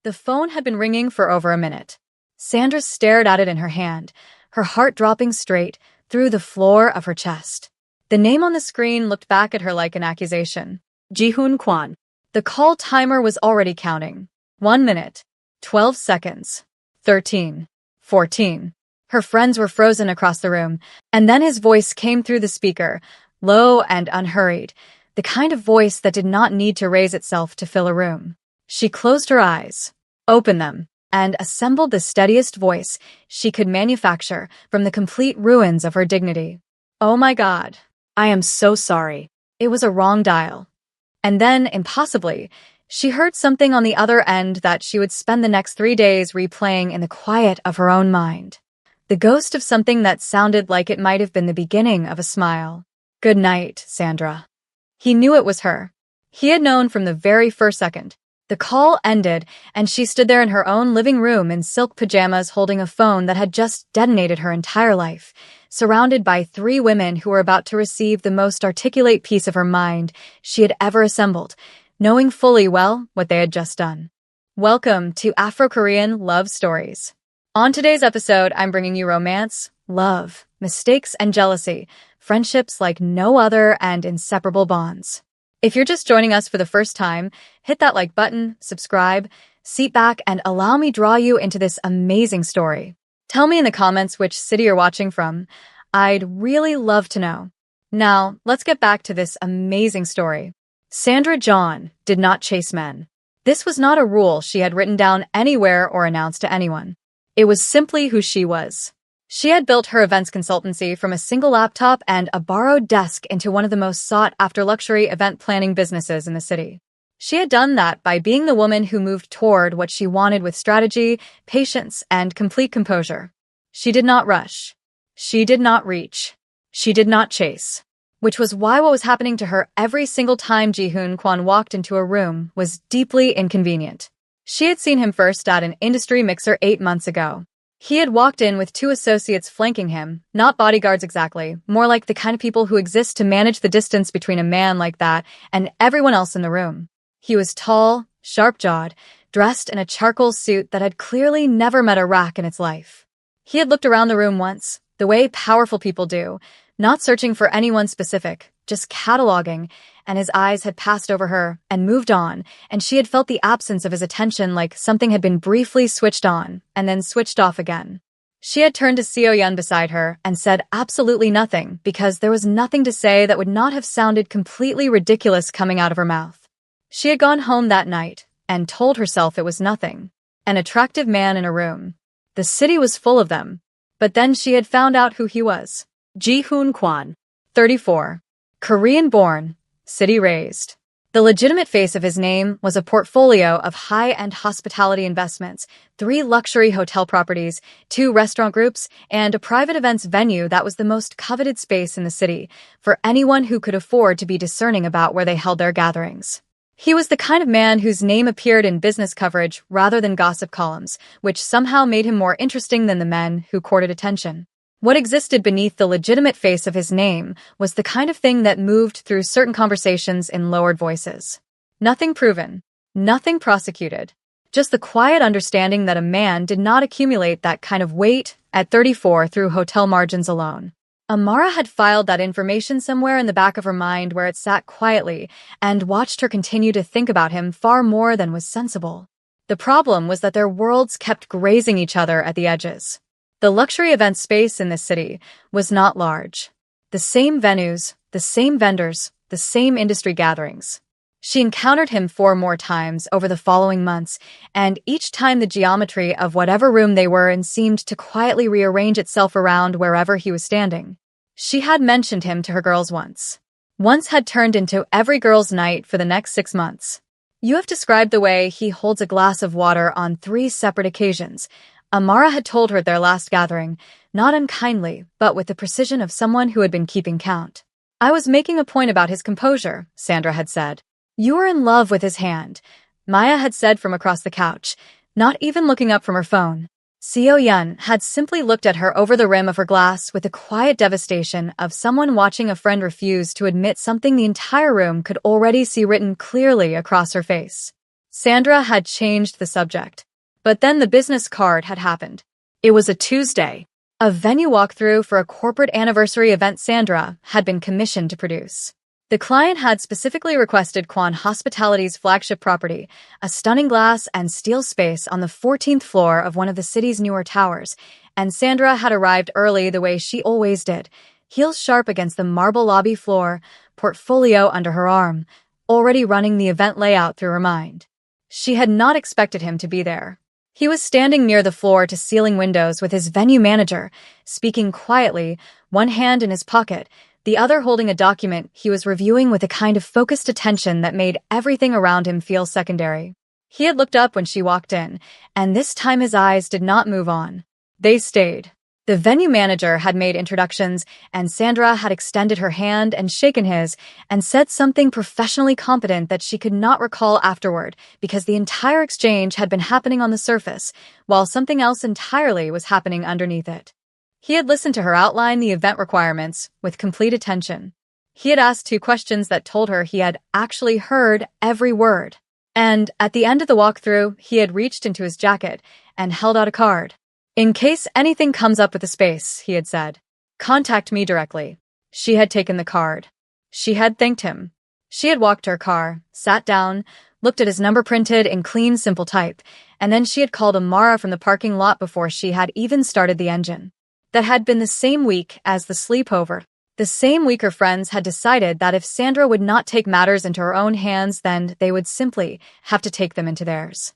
The phone had been ringing for over a minute. Sandra stared at it in her hand, her heart dropping straight through the floor of her chest. The name on the screen looked back at her like an accusation. Ji-hoon Kwon. The call timer was already counting. 1 minute. 12 seconds. 13. 14. Her friends were frozen across the room, and then his voice came through the speaker, low and unhurried, the kind of voice that did not need to raise itself to fill a room. She closed her eyes, opened them, and assembled the steadiest voice she could manufacture from the complete ruins of her dignity. "Oh my God. I am so sorry. It was a wrong dial." And then, impossibly, she heard something on the other end that she would spend the next 3 days replaying in the quiet of her own mind. The ghost of something that sounded like it might have been the beginning of a smile. "Good night, Sandra." He knew it was her. He had known from the very first second. The call ended, and she stood there in her own living room in silk pajamas holding a phone that had just detonated her entire life, surrounded by 3 women who were about to receive the most articulate piece of her mind she had ever assembled, knowing fully well what they had just done. Welcome to Afro-Korean Love Stories. On today's episode, I'm bringing you romance, love, mistakes, and jealousy, friendships like no other, and inseparable bonds. If you're just joining us for the first time, hit that like button, subscribe, sit back, and allow me draw you into this amazing story. Tell me in the comments which city you're watching from. I'd really love to know. Now, let's get back to this amazing story. Sandra John did not chase men. This was not a rule she had written down anywhere or announced to anyone. It was simply who she was. She had built her events consultancy from a single laptop and a borrowed desk into one of the most sought-after luxury event planning businesses in the city. She had done that by being the woman who moved toward what she wanted with strategy, patience, and complete composure. She did not rush. She did not reach. She did not chase. Which was why what was happening to her every single time Ji-hoon Kwon walked into a room was deeply inconvenient. She had seen him first at an industry mixer 8 months ago. He had walked in with 2 associates flanking him, not bodyguards exactly, more like the kind of people who exist to manage the distance between a man like that and everyone else in the room. He was tall, sharp-jawed, dressed in a charcoal suit that had clearly never met a rack in its life. He had looked around the room once, the way powerful people do, not searching for anyone specific, just cataloging, and his eyes had passed over her and moved on, and she had felt the absence of his attention like something had been briefly switched on and then switched off again. She had turned to Seo-yeon beside her and said absolutely nothing because there was nothing to say that would not have sounded completely ridiculous coming out of her mouth. She had gone home that night and told herself it was nothing. An attractive man in a room. The city was full of them. But then she had found out who he was. Ji-hoon Kwon, 34. Korean-born, city-raised. The legitimate face of his name was a portfolio of high-end hospitality investments, 3 luxury hotel properties, 2 restaurant groups, and a private events venue that was the most coveted space in the city for anyone who could afford to be discerning about where they held their gatherings. He was the kind of man whose name appeared in business coverage rather than gossip columns, which somehow made him more interesting than the men who courted attention. What existed beneath the legitimate face of his name was the kind of thing that moved through certain conversations in lowered voices. Nothing proven, nothing prosecuted, just the quiet understanding that a man did not accumulate that kind of weight at 34 through hotel margins alone. Amara had filed that information somewhere in the back of her mind where it sat quietly and watched her continue to think about him far more than was sensible. The problem was that their worlds kept grazing each other at the edges. The luxury event space in this city was not large. The same venues, the same vendors, the same industry gatherings. She encountered him 4 more times over the following months, and each time the geometry of whatever room they were in seemed to quietly rearrange itself around wherever he was standing. She had mentioned him to her girls once. Once had turned into every girl's night for the next 6 months. "You have described the way he holds a glass of water on 3 separate occasions," Amara had told her at their last gathering, not unkindly, but with the precision of someone who had been keeping count. "I was making a point about his composure," Sandra had said. "You were in love with his hand," Maya had said from across the couch, not even looking up from her phone. Seo-yeon had simply looked at her over the rim of her glass with the quiet devastation of someone watching a friend refuse to admit something the entire room could already see written clearly across her face. Sandra had changed the subject. But then the business card had happened. It was a Tuesday. A venue walkthrough for a corporate anniversary event Sandra had been commissioned to produce. The client had specifically requested Quan Hospitality's flagship property, a stunning glass and steel space on the 14th floor of one of the city's newer towers, and Sandra had arrived early the way she always did, heels sharp against the marble lobby floor, portfolio under her arm, already running the event layout through her mind. She had not expected him to be there. He was standing near the floor-to-ceiling windows with his venue manager, speaking quietly, one hand in his pocket, the other holding a document he was reviewing with a kind of focused attention that made everything around him feel secondary. He had looked up when she walked in, and this time his eyes did not move on. They stayed. The venue manager had made introductions, and Sandra had extended her hand and shaken his, and said something professionally competent that she could not recall afterward, because the entire exchange had been happening on the surface, while something else entirely was happening underneath it. He had listened to her outline the event requirements with complete attention. He had asked 2 questions that told her he had actually heard every word. And at the end of the walkthrough, he had reached into his jacket and held out a card. "In case anything comes up with the space," he had said, "contact me directly." She had taken the card. She had thanked him. She had walked to her car, sat down, looked at his number printed in clean, simple type, and then she had called Amara from the parking lot before she had even started the engine. That had been the same week as the sleepover. The same week her friends had decided that if Sandra would not take matters into her own hands, then they would simply have to take them into theirs.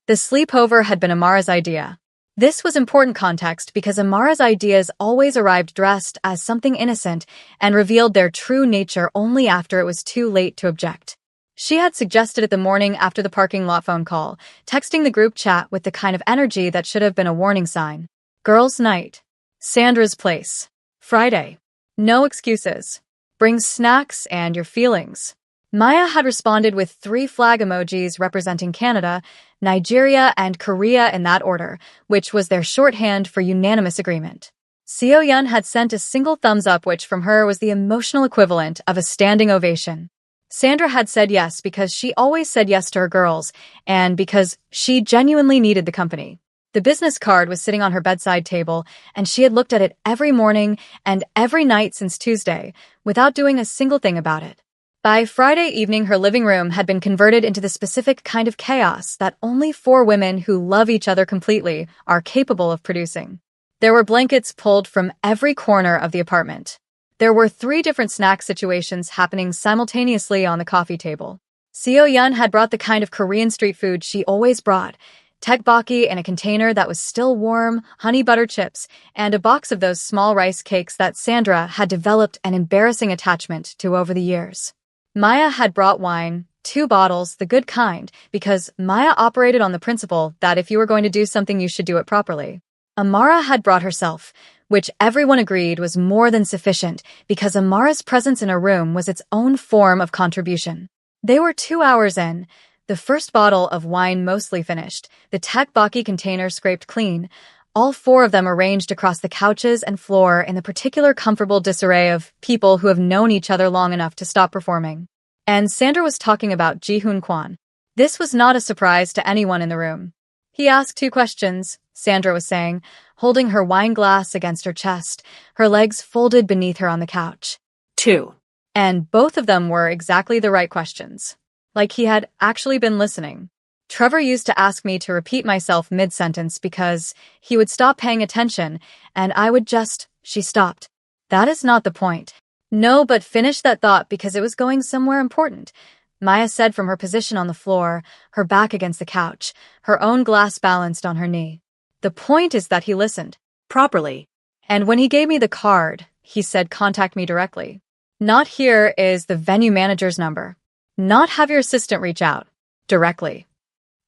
The sleepover had been Amara's idea. This was important context because Amara's ideas always arrived dressed as something innocent and revealed their true nature only after it was too late to object. She had suggested it the morning after the parking lot phone call, texting the group chat with the kind of energy that should have been a warning sign. Girls' night. Sandra's place. Friday. No excuses. Bring snacks and your feelings. Maya had responded with 3 flag emojis representing Canada, Nigeria, and Korea in that order, which was their shorthand for unanimous agreement. Seo-yeon had sent a single thumbs up, which from her was the emotional equivalent of a standing ovation. Sandra had said yes because she always said yes to her girls, and because she genuinely needed the company. The business card was sitting on her bedside table, and she had looked at it every morning and every night since Tuesday, without doing a single thing about it. By Friday evening, her living room had been converted into the specific kind of chaos that only 4 women who love each other completely are capable of producing. There were blankets pulled from every corner of the apartment. There were 3 different snack situations happening simultaneously on the coffee table. Seo-yeon had brought the kind of Korean street food she always brought, tteokbokki in a container that was still warm, honey butter chips, and a box of those small rice cakes that Sandra had developed an embarrassing attachment to over the years. Maya had brought wine, 2 bottles, the good kind, because Maya operated on the principle that if you were going to do something, you should do it properly. Amara had brought herself, which everyone agreed was more than sufficient because Amara's presence in her room was its own form of contribution. They were 2 hours in, the first bottle of wine mostly finished, the tteokbokki container scraped clean, all 4 of them arranged across the couches and floor in the particular comfortable disarray of people who have known each other long enough to stop performing. And Sandra was talking about Ji-hoon Kwon. This was not a surprise to anyone in the room. He asked 2 questions, Sandra was saying, holding her wine glass against her chest, her legs folded beneath her on the couch. 2. And both of them were exactly the right questions. Like he had actually been listening. Trevor used to ask me to repeat myself mid-sentence because he would stop paying attention, and I would just... She stopped. That is not the point. No, but finish that thought because it was going somewhere important, Maya said from her position on the floor, her back against the couch, her own glass balanced on her knee. The point is that he listened. Properly. And when he gave me the card, he said contact me directly. Not here is the venue manager's number. Not have your assistant reach out. Directly.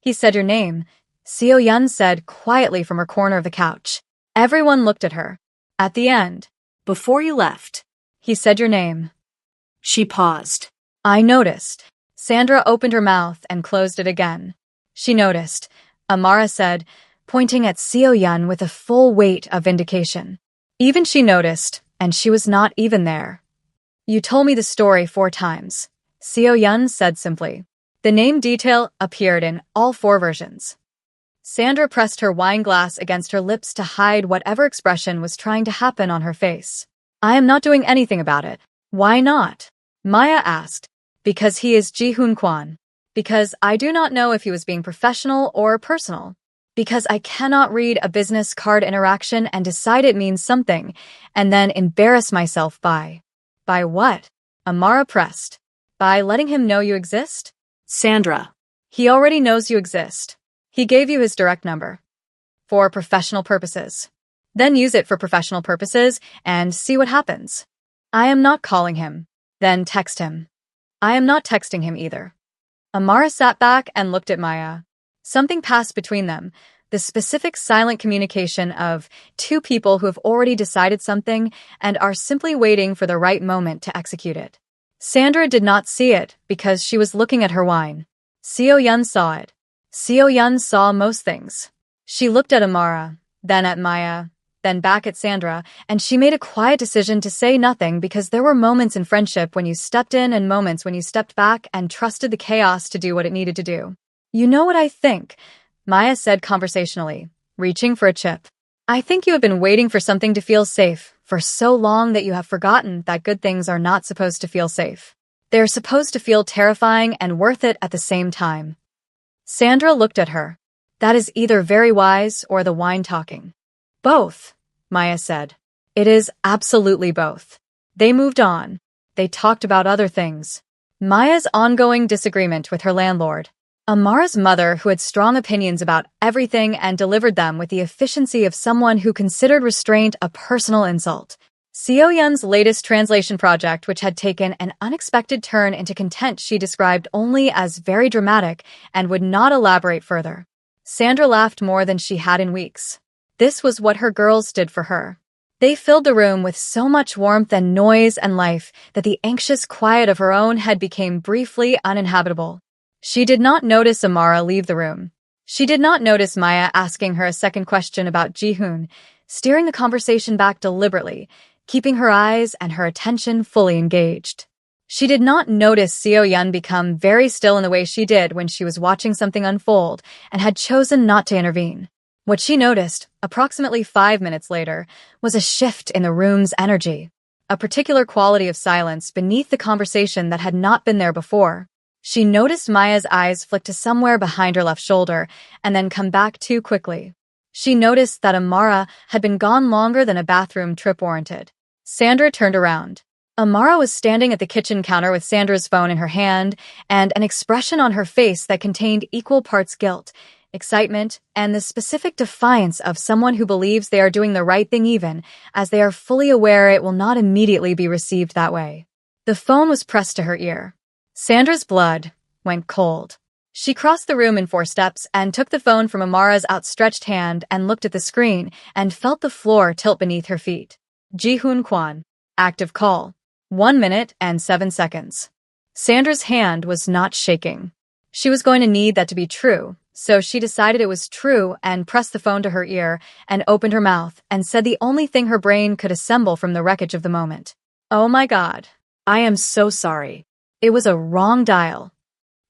He said your name, Seo-yeon said quietly from her corner of the couch. Everyone looked at her. At the end, before you left, he said your name. She paused. I noticed. Sandra opened her mouth and closed it again. She noticed, Amara said, pointing at Seo-yeon with a full weight of vindication. Even she noticed, and she was not even there. You told me the story 4 times. Seo-yeon said simply. The name detail appeared in all 4 versions. Sandra pressed her wine glass against her lips to hide whatever expression was trying to happen on her face. I am not doing anything about it. Why not? Maya asked. Because he is Ji-hoon Kwan. Because I do not know if he was being professional or personal. Because I cannot read a business card interaction and decide it means something, and then embarrass myself by. By what? Amara pressed. By letting him know you exist? Sandra. He already knows you exist. He gave you his direct number. For professional purposes. Then use it for professional purposes and see what happens. I am not calling him. Then text him. I am not texting him either. Amara sat back and looked at Maya. Something passed between them, the specific silent communication of 2 people who have already decided something and are simply waiting for the right moment to execute it. Sandra did not see it because she was looking at her wine. Seo-yeon saw it. Seo-yeon saw most things. She looked at Amara, then at Maya, then back at Sandra, and she made a quiet decision to say nothing because there were moments in friendship when you stepped in and moments when you stepped back and trusted the chaos to do what it needed to do. You know what I think? Maya said conversationally, reaching for a chip. I think you have been waiting for something to feel safe for so long that you have forgotten that good things are not supposed to feel safe. They are supposed to feel terrifying and worth it at the same time. Sandra looked at her. That is either very wise or the wine talking. Both, Maya said. It is absolutely both. They moved on. They talked about other things. Maya's ongoing disagreement with her landlord. Amara's mother, who had strong opinions about everything and delivered them with the efficiency of someone who considered restraint a personal insult. Seo-yeon's latest translation project, which had taken an unexpected turn into content she described only as very dramatic and would not elaborate further. Sandra laughed more than she had in weeks. This was what her girls did for her. They filled the room with so much warmth and noise and life that the anxious quiet of her own head became briefly uninhabitable. She did not notice Amara leave the room. She did not notice Maya asking her a second question about Ji-hoon, steering the conversation back deliberately, keeping her eyes and her attention fully engaged. She did not notice Seo-yeon become very still in the way she did when she was watching something unfold and had chosen not to intervene. What she noticed, approximately 5 minutes later, was a shift in the room's energy, a particular quality of silence beneath the conversation that had not been there before. She noticed Maya's eyes flick to somewhere behind her left shoulder and then come back too quickly. She noticed that Amara had been gone longer than a bathroom trip warranted. Sandra turned around. Amara was standing at the kitchen counter with Sandra's phone in her hand and an expression on her face that contained equal parts guilt, excitement, and the specific defiance of someone who believes they are doing the right thing even as they are fully aware it will not immediately be received that way. The phone was pressed to her ear. Sandra's blood went cold. She crossed the room in 4 steps and took the phone from Amara's outstretched hand and looked at the screen and felt the floor tilt beneath her feet. Ji-hoon Kwan. Active call. 1 minute and 7 seconds. Sandra's hand was not shaking. She was going to need that to be true, so she decided it was true and pressed the phone to her ear and opened her mouth and said the only thing her brain could assemble from the wreckage of the moment. Oh my God. I am so sorry. It was a wrong dial.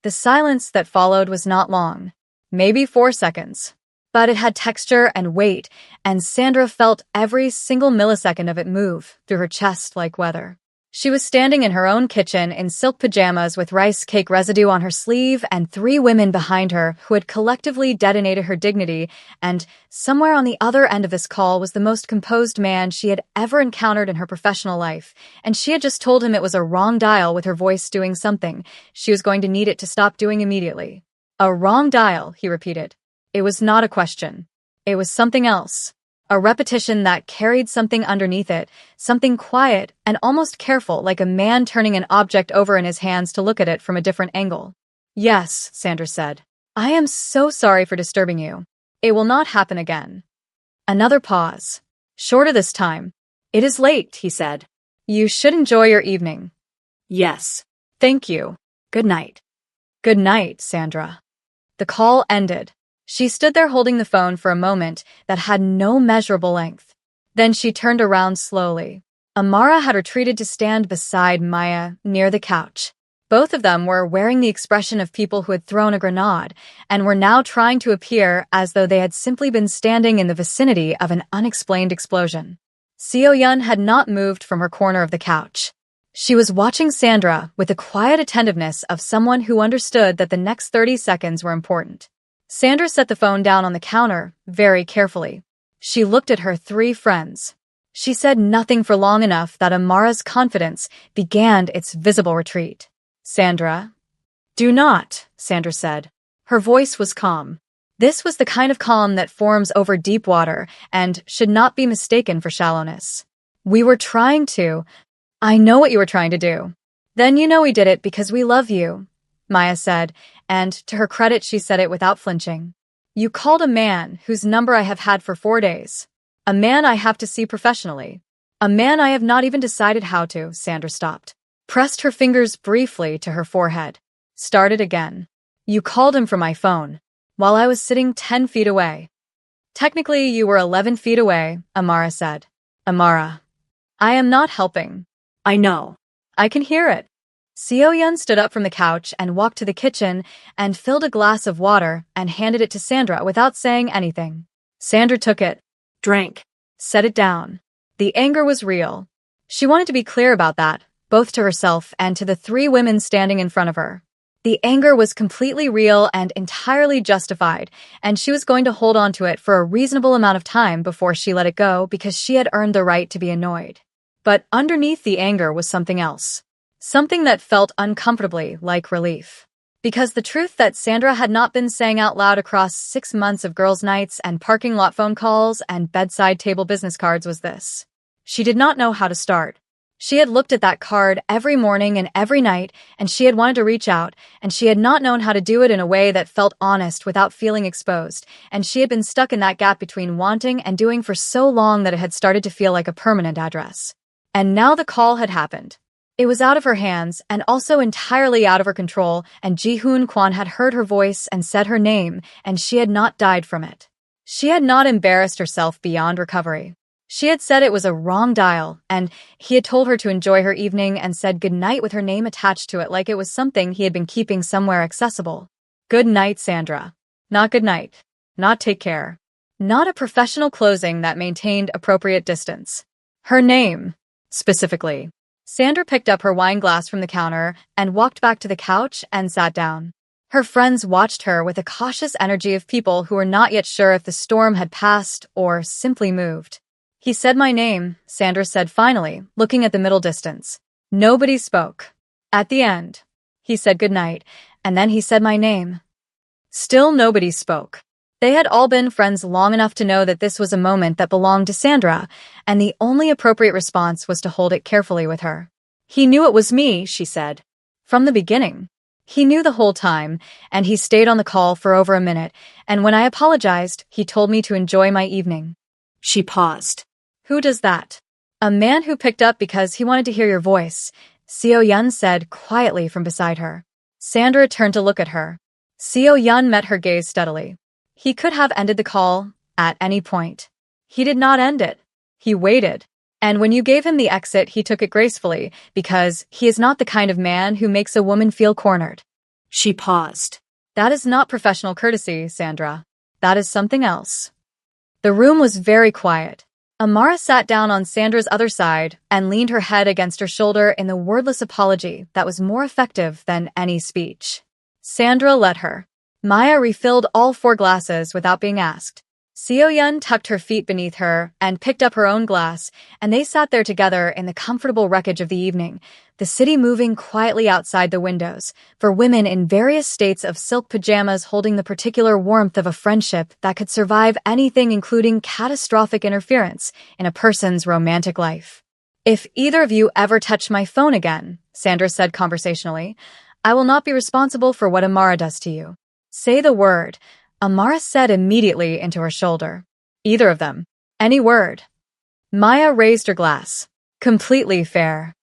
The silence that followed was not long, maybe 4 seconds. But it had texture and weight, and Sandra felt every single millisecond of it move through her chest like weather. She was standing in her own kitchen in silk pajamas with rice cake residue on her sleeve and 3 women behind her who had collectively detonated her dignity, and somewhere on the other end of this call was the most composed man she had ever encountered in her professional life, and she had just told him it was a wrong dial with her voice doing something she was going to need it to stop doing immediately. A wrong dial, he repeated. It was not a question. It was something else. A repetition that carried something underneath it, something quiet and almost careful, like a man turning an object over in his hands to look at it from a different angle. Yes, Sandra said. I am so sorry for disturbing you. It will not happen again. Another pause. Shorter this time. It is late, he said. You should enjoy your evening. Yes. Thank you. Good night. Good night, Sandra. The call ended. She stood there holding the phone for a moment that had no measurable length. Then she turned around slowly. Amara had retreated to stand beside Maya near the couch. Both of them were wearing the expression of people who had thrown a grenade and were now trying to appear as though they had simply been standing in the vicinity of an unexplained explosion. Seo-yun had not moved from her corner of the couch. She was watching Sandra with the quiet attentiveness of someone who understood that the next 30 seconds were important. Sandra set the phone down on the counter very carefully. She looked at her three friends. She said nothing for long enough that Amara's confidence began its visible retreat. "Sandra?" "Do not," Sandra said. Her voice was calm. This was the kind of calm that forms over deep water and should not be mistaken for shallowness. "We were trying to—" "I know what you were trying to do." "Then you know we did it because we love you," Maya said, and to her credit she said it without flinching. "You called a man whose number I have had for 4 days. A man I have to see professionally. A man I have not even decided how to." Sandra stopped, pressed her fingers briefly to her forehead, started again. "You called him from my phone, while I was sitting 10 feet away." "Technically, you were 11 feet away," Amara said. "Amara, I am not helping." "I know. I can hear it." Seo-yun stood up from the couch and walked to the kitchen and filled a glass of water and handed it to Sandra without saying anything. Sandra took it, drank, set it down. The anger was real. She wanted to be clear about that, both to herself and to the three women standing in front of her. The anger was completely real and entirely justified, and she was going to hold on to it for a reasonable amount of time before she let it go because she had earned the right to be annoyed. But underneath the anger was something else. Something that felt uncomfortably like relief. Because the truth that Sandra had not been saying out loud across 6 months of girls' nights and parking lot phone calls and bedside table business cards was this. She did not know how to start. She had looked at that card every morning and every night, and she had wanted to reach out, and she had not known how to do it in a way that felt honest without feeling exposed, and she had been stuck in that gap between wanting and doing for so long that it had started to feel like a permanent address. And now the call had happened. It was out of her hands and also entirely out of her control, and Ji-hoon Kwon had heard her voice and said her name, and she had not died from it. She had not embarrassed herself beyond recovery. She had said it was a wrong dial, and he had told her to enjoy her evening and said goodnight with her name attached to it like it was something he had been keeping somewhere accessible. Good night, Sandra. Not good night. Not take care. Not a professional closing that maintained appropriate distance. Her name, specifically. Sandra picked up her wine glass from the counter and walked back to the couch and sat down. Her friends watched her with a cautious energy of people who were not yet sure if the storm had passed or simply moved. "He said my name," Sandra said finally, looking at the middle distance. Nobody spoke. At the end, he said goodnight, and then he said my name. Still nobody spoke. They had all been friends long enough to know that this was a moment that belonged to Sandra, and the only appropriate response was to hold it carefully with her. "He knew it was me," she said. "From the beginning. He knew the whole time, and he stayed on the call for over a minute, and when I apologized, he told me to enjoy my evening." She paused. "Who does that?" "A man who picked up because he wanted to hear your voice," Seo-yun said quietly from beside her. Sandra turned to look at her. Seo-yun met her gaze steadily. He could have ended the call at any point. He did not end it. He waited. And when you gave him the exit, he took it gracefully, because he is not the kind of man who makes a woman feel cornered. She paused. "That is not professional courtesy, Sandra. That is something else." The room was very quiet. Amara sat down on Sandra's other side and leaned her head against her shoulder in the wordless apology that was more effective than any speech. Sandra let her. Maya refilled all 4 glasses without being asked. Seo-yun tucked her feet beneath her and picked up her own glass, and they sat there together in the comfortable wreckage of the evening, the city moving quietly outside the windows, for women in various states of silk pajamas holding the particular warmth of a friendship that could survive anything including catastrophic interference in a person's romantic life. "If either of you ever touch my phone again," Sandra said conversationally, "I will not be responsible for what Amara does to you. Say the word," Amara said immediately into her shoulder. "Either of them. Any word." Maya raised her glass. "Completely fair."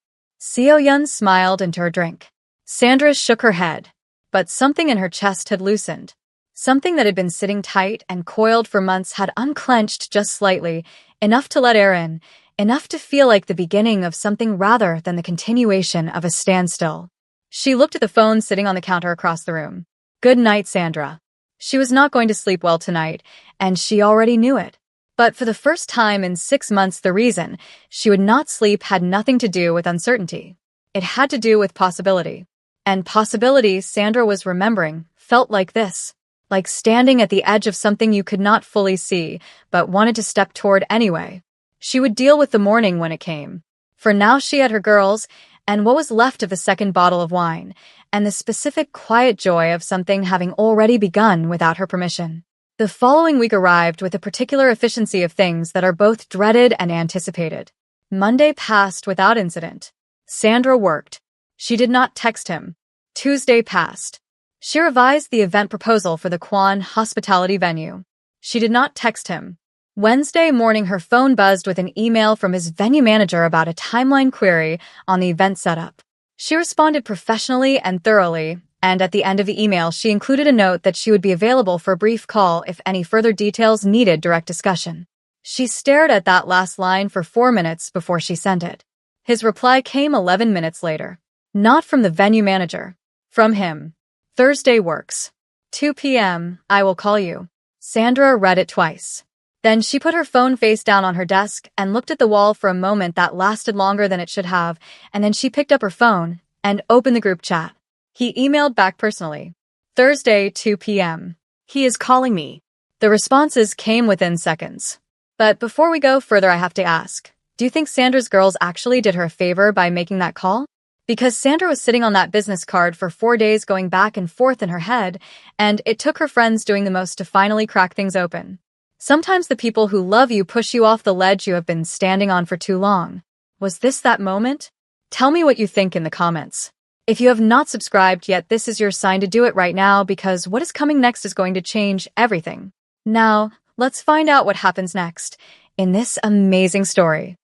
Seo-yun smiled into her drink. Sandra shook her head, but something in her chest had loosened. Something that had been sitting tight and coiled for months had unclenched just slightly, enough to let air in, enough to feel like the beginning of something rather than the continuation of a standstill. She looked at the phone sitting on the counter across the room. Good night, Sandra. She was not going to sleep well tonight, and she already knew it. But for the first time in 6 months, the reason she would not sleep had nothing to do with uncertainty. It had to do with possibility. And possibility, Sandra was remembering, felt like this. Like standing at the edge of something you could not fully see, but wanted to step toward anyway. She would deal with the morning when it came. For now she had her girls, and what was left of the second bottle of wine, and the specific quiet joy of something having already begun without her permission. The following week arrived with a particular efficiency of things that are both dreaded and anticipated. Monday passed without incident. Sandra worked. She did not text him. Tuesday passed. She revised the event proposal for the Kwan hospitality venue. She did not text him. Wednesday morning, her phone buzzed with an email from his venue manager about a timeline query on the event setup. She responded professionally and thoroughly, and at the end of the email, she included a note that she would be available for a brief call if any further details needed direct discussion. She stared at that last line for 4 minutes before she sent it. His reply came 11 minutes later. Not from the venue manager. From him. Thursday works. 2 p.m., I will call you. Sandra read it twice. Then she put her phone face down on her desk and looked at the wall for a moment that lasted longer than it should have, and then she picked up her phone and opened the group chat. He emailed back personally. Thursday, 2 p.m. He is calling me. The responses came within seconds. But before we go further, I have to ask, do you think Sandra's girls actually did her a favor by making that call? Because Sandra was sitting on that business card for 4 days going back and forth in her head, and it took her friends doing the most to finally crack things open. Sometimes the people who love you push you off the ledge you have been standing on for too long. Was this that moment? Tell me what you think in the comments. If you have not subscribed yet, this is your sign to do it right now, because what is coming next is going to change everything. Now, let's find out what happens next in this amazing story.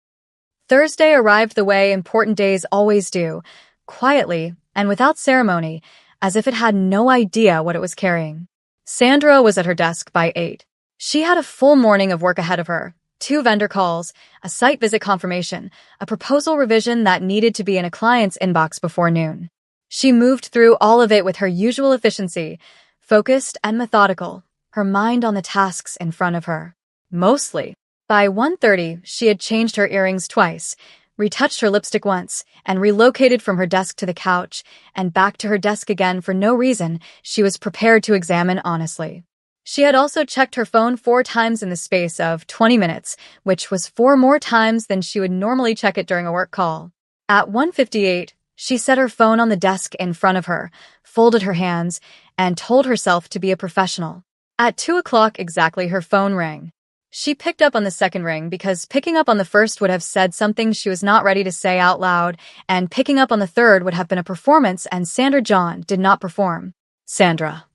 Thursday arrived the way important days always do, quietly and without ceremony, as if it had no idea what it was carrying. Sandra was at her desk by 8. She had a full morning of work ahead of her. 2 vendor calls, a site visit confirmation, a proposal revision that needed to be in a client's inbox before noon. She moved through all of it with her usual efficiency, focused and methodical, her mind on the tasks in front of her. Mostly. By 1:30, she had changed her earrings twice, retouched her lipstick once, and relocated from her desk to the couch, and back to her desk again for no reason she was prepared to examine honestly. She had also checked her phone 4 times in the space of 20 minutes, which was 4 more times than she would normally check it during a work call. At 1:58, she set her phone on the desk in front of her, folded her hands, and told herself to be a professional. At 2 o'clock exactly, her phone rang. She picked up on the second ring because picking up on the first would have said something she was not ready to say out loud, and picking up on the third would have been a performance, and Sandra John did not perform. Sandra.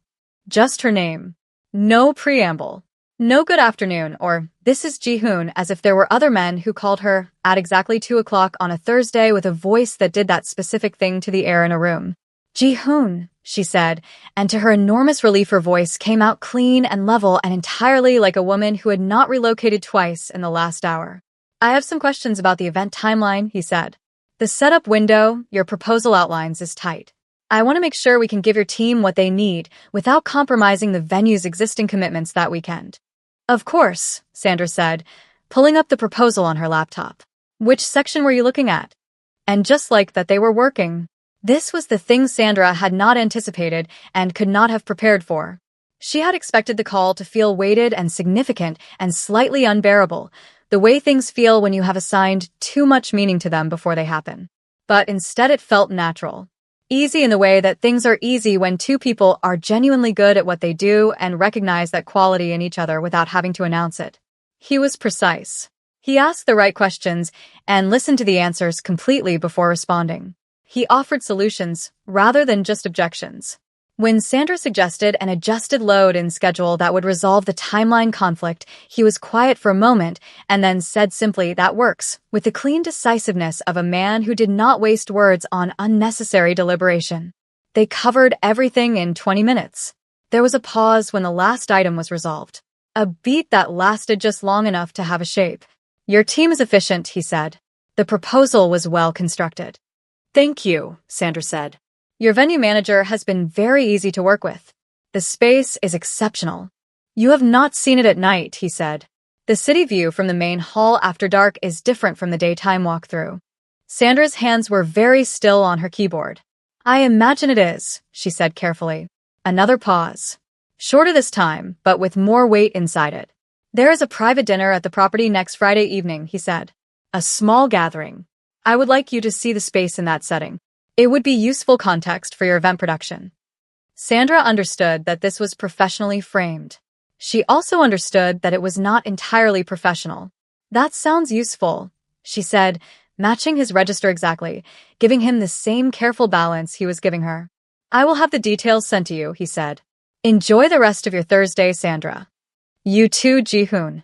Just her name. No preamble. No good afternoon or this is Ji-hoon, as if there were other men who called her at exactly 2 o'clock on a Thursday with a voice that did that specific thing to the air in a room. Ji-hoon, she said, and to her enormous relief her voice came out clean and level and entirely like a woman who had not relocated twice in the last hour. I have some questions about the event timeline, he said. The setup window, your proposal outlines, is tight. I want to make sure we can give your team what they need without compromising the venue's existing commitments that weekend. Of course, Sandra said, pulling up the proposal on her laptop. Which section were you looking at? And just like that, they were working. This was the thing Sandra had not anticipated and could not have prepared for. She had expected the call to feel weighted and significant and slightly unbearable, the way things feel when you have assigned too much meaning to them before they happen. But instead it felt natural. Easy in the way that things are easy when 2 people are genuinely good at what they do and recognize that quality in each other without having to announce it. He was precise. He asked the right questions and listened to the answers completely before responding. He offered solutions rather than just objections. When Sandra suggested an adjusted load-in schedule that would resolve the timeline conflict, he was quiet for a moment and then said simply, "That works," with the clean decisiveness of a man who did not waste words on unnecessary deliberation. They covered everything in 20 minutes. There was a pause when the last item was resolved. A beat that lasted just long enough to have a shape. "Your team is efficient," he said. The proposal was well constructed. "Thank you," Sandra said. Your venue manager has been very easy to work with. The space is exceptional. You have not seen it at night, he said. The city view from the main hall after dark is different from the daytime walkthrough. Sandra's hands were very still on her keyboard. I imagine it is, she said carefully. Another pause. Shorter this time, but with more weight inside it. There is a private dinner at the property next Friday evening, he said. A small gathering. I would like you to see the space in that setting. It would be useful context for your event production. Sandra understood that this was professionally framed. She also understood that it was not entirely professional. That sounds useful, she said, matching his register exactly, giving him the same careful balance he was giving her. I will have the details sent to you, he said. Enjoy the rest of your Thursday, Sandra. You too, Ji-hoon.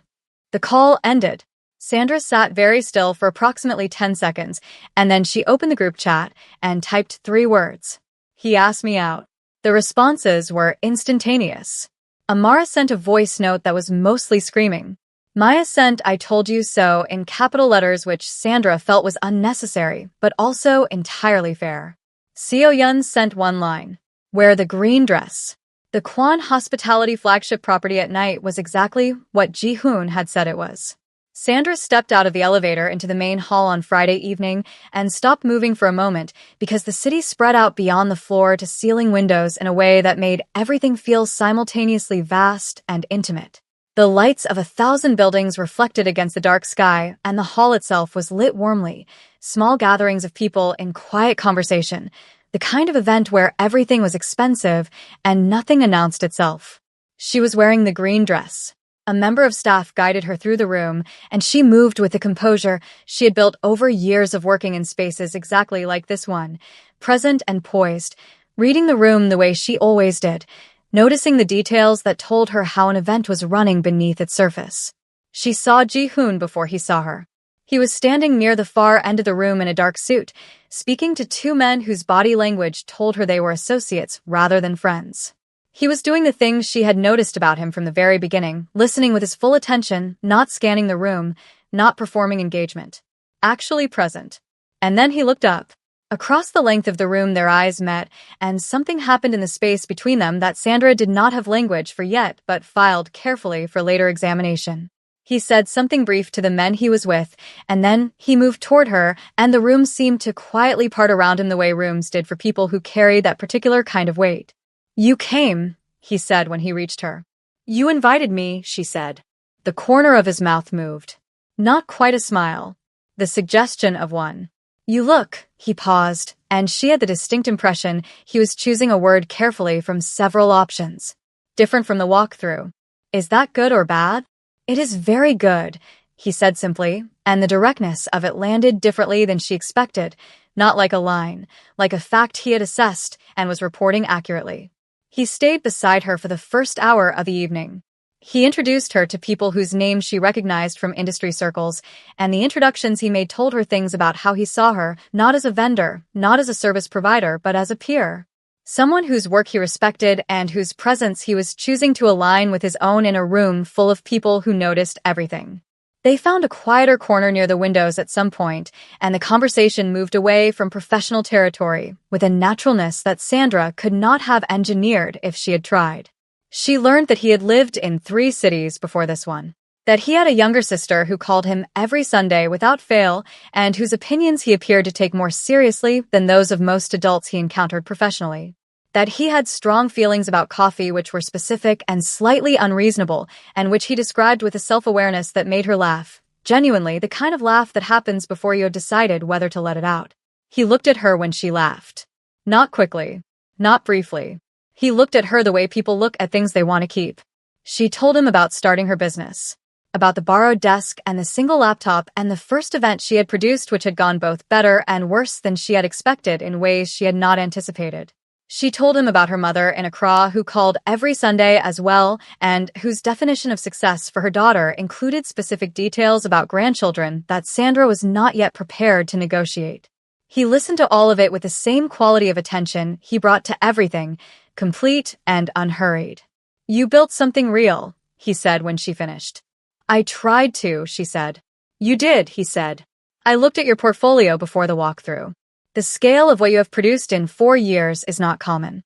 The call ended. Sandra sat very still for approximately 10 seconds, and then she opened the group chat and typed 3 words. He asked me out. The responses were instantaneous. Amara sent a voice note that was mostly screaming. Maya sent I told you so in capital letters, which Sandra felt was unnecessary, but also entirely fair. Seo-yun sent one line. Wear the green dress. The Kwan Hospitality flagship property at night was exactly what Ji-hoon had said it was. Sandra stepped out of the elevator into the main hall on Friday evening and stopped moving for a moment because the city spread out beyond the floor-to-ceiling windows in a way that made everything feel simultaneously vast and intimate. The lights of 1,000 buildings reflected against the dark sky, and the hall itself was lit warmly, small gatherings of people in quiet conversation, the kind of event where everything was expensive and nothing announced itself. She was wearing the green dress. A member of staff guided her through the room, and she moved with the composure she had built over years of working in spaces exactly like this one, present and poised, reading the room the way she always did, noticing the details that told her how an event was running beneath its surface. She saw Ji-hoon before he saw her. He was standing near the far end of the room in a dark suit, speaking to 2 men whose body language told her they were associates rather than friends. He was doing the things she had noticed about him from the very beginning, listening with his full attention, not scanning the room, not performing engagement. Actually present. And then he looked up. Across the length of the room their eyes met, and something happened in the space between them that Sandra did not have language for yet but filed carefully for later examination. He said something brief to the men he was with, and then he moved toward her, and the room seemed to quietly part around him the way rooms did for people who carried that particular kind of weight. You came, he said when he reached her. You invited me, she said. The corner of his mouth moved. Not quite a smile. The suggestion of one. You look, he paused, and she had the distinct impression he was choosing a word carefully from several options. Different from the walkthrough. Is that good or bad? It is very good, he said simply, and the directness of it landed differently than she expected, not like a line, like a fact he had assessed and was reporting accurately. He stayed beside her for the first hour of the evening. He introduced her to people whose names she recognized from industry circles, and the introductions he made told her things about how he saw her, not as a vendor, not as a service provider, but as a peer. Someone whose work he respected and whose presence he was choosing to align with his own in a room full of people who noticed everything. They found a quieter corner near the windows at some point, and the conversation moved away from professional territory with a naturalness that Sandra could not have engineered if she had tried. She learned that he had lived in 3 cities before this one, that he had a younger sister who called him every Sunday without fail and whose opinions he appeared to take more seriously than those of most adults he encountered professionally. That he had strong feelings about coffee which were specific and slightly unreasonable, and which he described with a self-awareness that made her laugh, genuinely the kind of laugh that happens before you have decided whether to let it out. He looked at her when she laughed. Not quickly. Not briefly. He looked at her the way people look at things they want to keep. She told him about starting her business, about the borrowed desk and the single laptop and the first event she had produced which had gone both better and worse than she had expected in ways she had not anticipated. She told him about her mother in Accra who called every Sunday as well and whose definition of success for her daughter included specific details about grandchildren that Sandra was not yet prepared to negotiate. He listened to all of it with the same quality of attention he brought to everything, complete and unhurried. You built something real, he said when she finished. I tried to, she said. You did, he said. I looked at your portfolio before the walkthrough. The scale of what you have produced in 4 years is not common.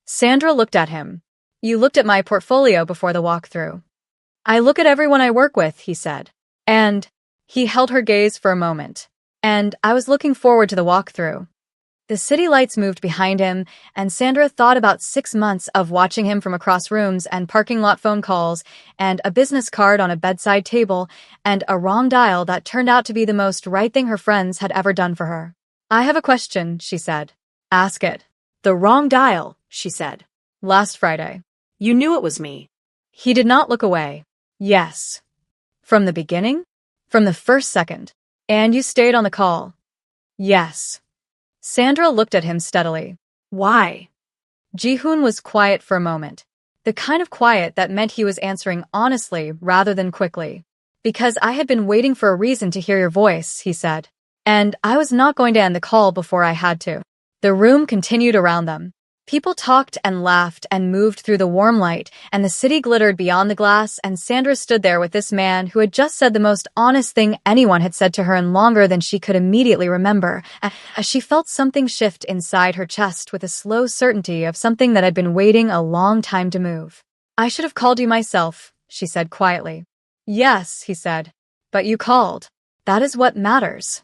Sandra looked at him. You looked at my portfolio before the walkthrough. I look at everyone I work with, he said. And he held her gaze for a moment. And I was looking forward to the walkthrough. The city lights moved behind him, and Sandra thought about 6 months of watching him from across rooms and parking lot phone calls, and a business card on a bedside table, and a wrong dial that turned out to be the most right thing her friends had ever done for her. I have a question, she said. Ask it. The wrong dial, she said. Last Friday. You knew it was me. He did not look away. Yes. From the beginning? From the first second. And you stayed on the call? Yes. Sandra looked at him steadily. Why? Ji-hoon was quiet for a moment. The kind of quiet that meant he was answering honestly rather than quickly. Because I had been waiting for a reason to hear your voice, he said. And I was not going to end the call before I had to. The room continued around them. People talked and laughed and moved through the warm light, and the city glittered beyond the glass, and Sandra stood there with this man who had just said the most honest thing anyone had said to her in longer than she could immediately remember, as she felt something shift inside her chest with a slow certainty of something that had been waiting a long time to move. I should have called you myself, she said quietly. Yes, he said. But you called. That is what matters.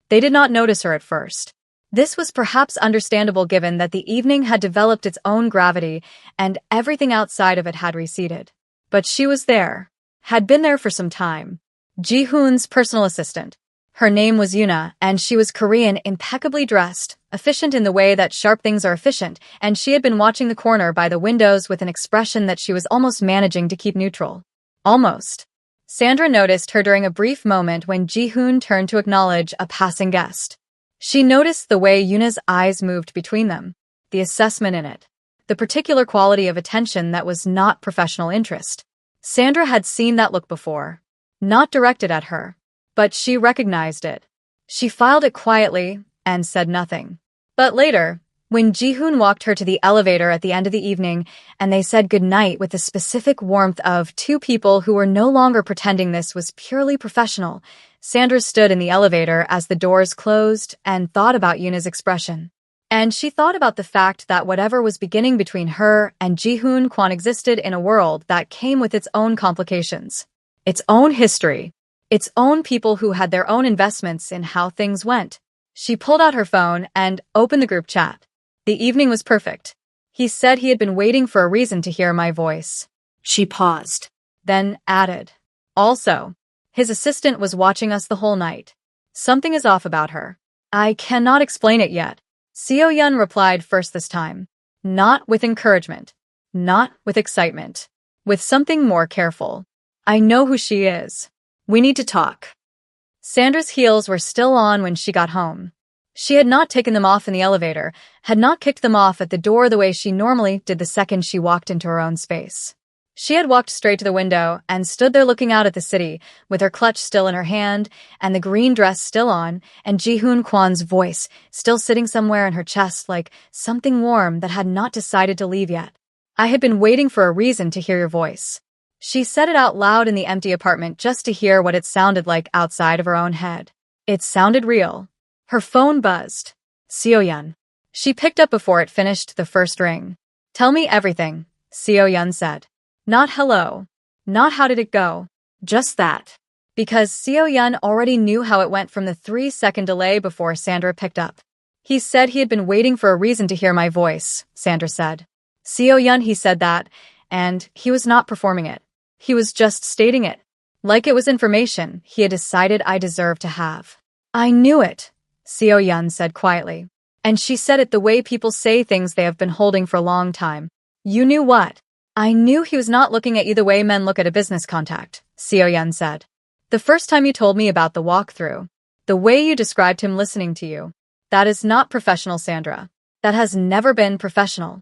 They did not notice her at first. This was perhaps understandable given that the evening had developed its own gravity and everything outside of it had receded. But she was there, had been there for some time. Ji-hoon's personal assistant. Her name was Yuna, and she was Korean, impeccably dressed, efficient in the way that sharp things are efficient, and she had been watching the corner by the windows with an expression that she was almost managing to keep neutral. Almost. Sandra noticed her during a brief moment when Ji-hoon turned to acknowledge a passing guest. She noticed the way Yuna's eyes moved between them, the assessment in it, the particular quality of attention that was not professional interest. Sandra had seen that look before, not directed at her, but she recognized it. She filed it quietly and said nothing. But later, when Ji-hoon walked her to the elevator at the end of the evening and they said goodnight with the specific warmth of two people who were no longer pretending this was purely professional, Sandra stood in the elevator as the doors closed and thought about Yuna's expression. And she thought about the fact that whatever was beginning between her and Ji-hoon Kwon existed in a world that came with its own complications, its own history, its own people who had their own investments in how things went. She pulled out her phone and opened the group chat. The evening was perfect. He said he had been waiting for a reason to hear my voice. She paused. Then added. Also, his assistant was watching us the whole night. Something is off about her. I cannot explain it yet. Seo-yeon replied first this time. Not with encouragement. Not with excitement. With something more careful. I know who she is. We need to talk. Sandra's heels were still on when she got home. She had not taken them off in the elevator, had not kicked them off at the door the way she normally did the second she walked into her own space. She had walked straight to the window and stood there looking out at the city, with her clutch still in her hand, and the green dress still on, and Ji-hoon Kwon's voice still sitting somewhere in her chest like something warm that had not decided to leave yet. I had been waiting for a reason to hear your voice. She said it out loud in the empty apartment just to hear what it sounded like outside of her own head. It sounded real. Her phone buzzed. Seo-yeon. She picked up before it finished the first ring. Tell me everything, Seo-yeon said. Not hello. Not how did it go. Just that. Because Seo-yeon already knew how it went from the 3-second delay before Sandra picked up. He said he had been waiting for a reason to hear my voice, Sandra said. Seo-yeon, he said that, and he was not performing it. He was just stating it. Like it was information he had decided I deserved to have. I knew it, Seo-yeon said quietly. And she said it the way people say things they have been holding for a long time. You knew what? I knew he was not looking at you the way men look at a business contact, Seo-yeon said. The first time you told me about the walkthrough, the way you described him listening to you, that is not professional, Sandra. That has never been professional.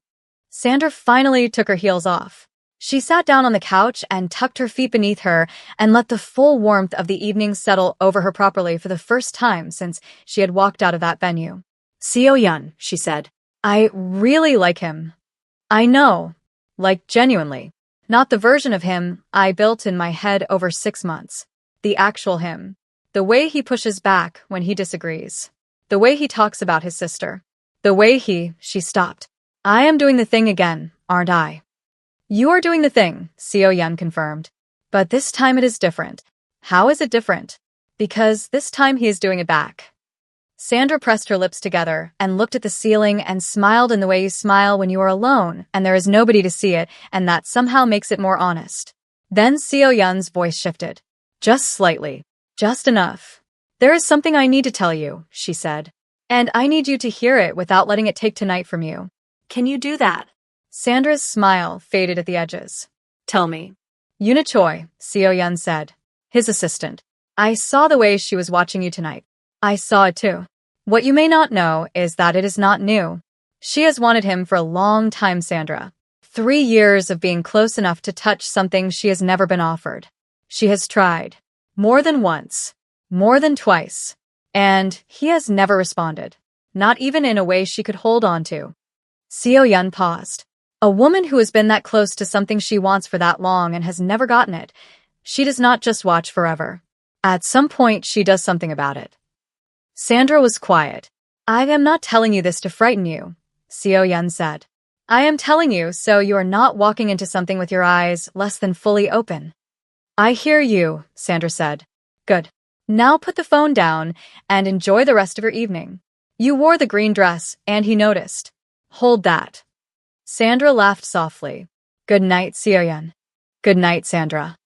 Sandra finally took her heels off. She sat down on the couch and tucked her feet beneath her and let the full warmth of the evening settle over her properly for the first time since she had walked out of that venue. Seo-yeon, she said. I really like him. I know. Like, genuinely. Not the version of him I built in my head over 6 months. The actual him. The way he pushes back when he disagrees. The way he talks about his sister. The way she stopped. I am doing the thing again, aren't I? You are doing the thing, Seo-yeon confirmed. But this time it is different. How is it different? Because this time he is doing it back. Sandra pressed her lips together and looked at the ceiling and smiled in the way you smile when you are alone and there is nobody to see it, and that somehow makes it more honest. Then Seo-yeon's voice shifted. Just slightly. Just enough. There is something I need to tell you, she said. And I need you to hear it without letting it take tonight from you. Can you do that? Sandra's smile faded at the edges. Tell me. Yoona Choi, Seo-yeon said. His assistant. I saw the way she was watching you tonight. I saw it too. What you may not know is that it is not new. She has wanted him for a long time, Sandra. 3 years of being close enough to touch something she has never been offered. She has tried. More than once. More than twice. And he has never responded. Not even in a way she could hold on to. Seo-yeon paused. A woman who has been that close to something she wants for that long and has never gotten it. She does not just watch forever. At some point, she does something about it. Sandra was quiet. I am not telling you this to frighten you, Seo-yeon said. I am telling you so you are not walking into something with your eyes less than fully open. I hear you, Sandra said. Good. Now put the phone down and enjoy the rest of your evening. You wore the green dress, and he noticed. Hold that. Sandra laughed softly. Good night, Seo-yeon. Good night, Sandra.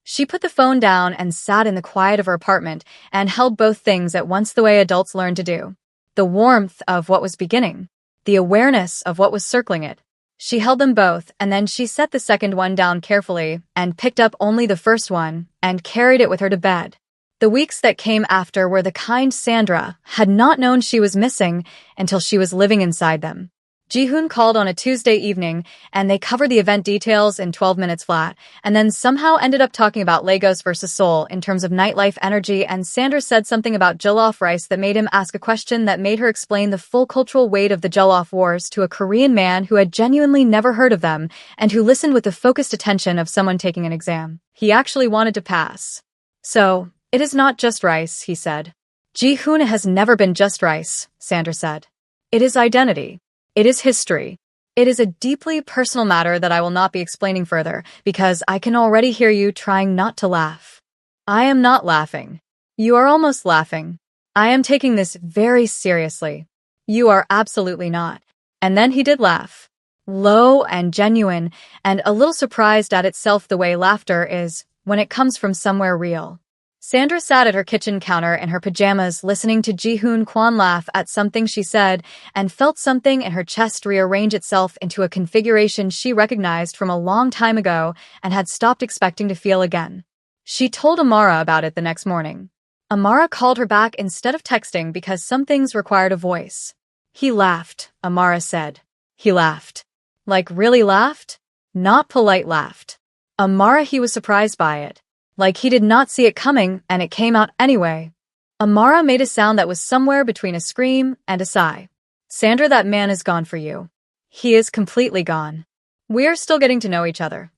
She put the phone down and sat in the quiet of her apartment and held both things at once the way adults learn to do. The warmth of what was beginning. The awareness of what was circling it. She held them both, and then she set the second one down carefully and picked up only the first one and carried it with her to bed. The weeks that came after were the kind Sandra had not known she was missing until she was living inside them. Ji-hoon called on a Tuesday evening, and they covered the event details in 12 minutes flat, and then somehow ended up talking about Lagos versus Seoul in terms of nightlife energy, and Sandra said something about jollof rice that made him ask a question that made her explain the full cultural weight of the jollof wars to a Korean man who had genuinely never heard of them, and who listened with the focused attention of someone taking an exam. He actually wanted to pass. So, it is not just rice, he said. Ji-hoon has never been just rice, Sandra said. It is identity. It is history. It is a deeply personal matter that I will not be explaining further, because I can already hear you trying not to laugh. I am not laughing. You are almost laughing. I am taking this very seriously. You are absolutely not. And then he did laugh. Low and genuine, and a little surprised at itself the way laughter is when it comes from somewhere real. Sandra sat at her kitchen counter in her pajamas listening to Ji-hoon Kwon laugh at something she said and felt something in her chest rearrange itself into a configuration she recognized from a long time ago and had stopped expecting to feel again. She told Amara about it the next morning. Amara called her back instead of texting because some things required a voice. He laughed, Amara said. He laughed. Like really laughed? Not polite laughed. Amara, he was surprised by it. Like he did not see it coming, and it came out anyway. Amara made a sound that was somewhere between a scream and a sigh. Sandra, that man is gone for you. He is completely gone. We are still getting to know each other.